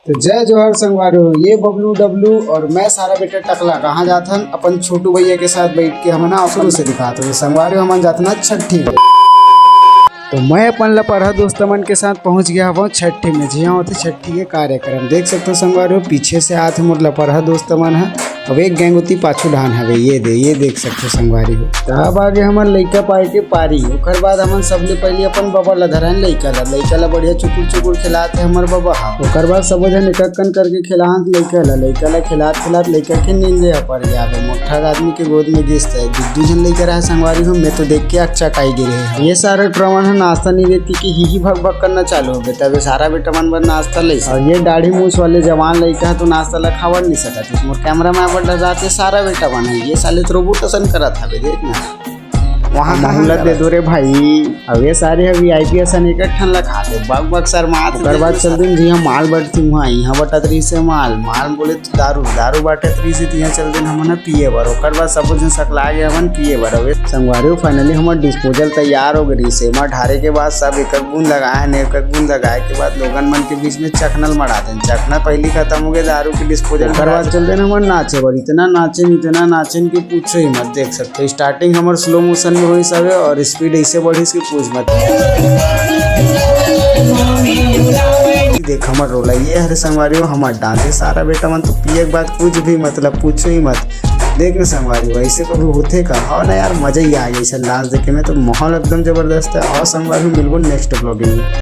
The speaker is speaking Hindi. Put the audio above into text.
तो जय जोहर संगवारी, ये बबलू डब्लू और मैं सारा बेटा टकला कहाँ जात हन अपन छोटू भैया के साथ बैठ के हम ना शुरू से दिखाते हुए संगवारी हमन जात ना छठी। तो मैं अपन लपरहा दोस्त मन के साथ पहुंच गया हूँ छठी में, जी होते छठी के कार्यक्रम देख सकते हो संगवारी। पीछे से आते मोर लपरहा दोस्त मन है, अब एक गैंगुती पाछू ढान हवे, ये देख सकते हो संगवारी हो। तब आगे हमार लइका पाई के पारी, ओकर बाद हमन सबले पहले अपन बाबा ला धरान लइका ला बढ़िया चुकुर खिलाते हमार बाबा हा। ओकर बाद सब जन एकन करके खिलात लइका ला खिलात लइका के नींदे पर जावे। मोटा आदमी के गोद में गिरता है, दू जन लइका रहा संगवारी हो। मैं तो देख के अच्छा काई गिरे। ये सारे ट्रमन नाश्ता नहीं देती कि ही भग करना चालू हो गया। तब सारा बेटा मन बर नाश्ता ले, और ये दाढ़ी मूछ वाले जवान लइका है तो नाश्ता ला खावा नहीं सकता। मोर कैमरा में जाते सारा बेटा बना, ये साले तो रोबोटसन करा था देखना वहाँ मोहल्ला दे दो रे भाई। अब ये सारे VIP असन एक ठन ला खाते बग सर मात। ओकर बाद चल दिन जी हम माल बटती वहाँ यहाँ बटतरी से माल बोले तो दारू बाटतरी से यहाँ चल दिन हम पिए बर। ओकर बाद सब जन सकला गए हमन पिए बर। अब संगवारी फाइनली हमार डिस्पोजल तैयार हो गई से ढारे के बाद सब एक बूंद लगाए के बाद लोगन मन के बीच में चखनल मरा दें। चखना पहली खत्म हो गए दारू के डिस्पोजल। ओकर बाद चल दिन हमार नाचे बर, इतना नाचन की पूछो ही मत। देख सकते हो स्टार्टिंग हमार स्लो मोशन में हुई सब और स्पीड ऐसे बढ़ी इसकी पूछ मत। देख हमार रोला ये हरे संगवारी हमार डांसे सारा बेटा मन तो पिए के बाद कुछ भी मतलब पूछो ही मत। देख न संगवारी ऐसे कभी होते का हाँ ना यार, मजा ही आ गई लास्ट देखे में तो माहौल एकदम जबरदस्त है। और संगवारी मिलबो नेक्स्ट ब्लॉगिंग में।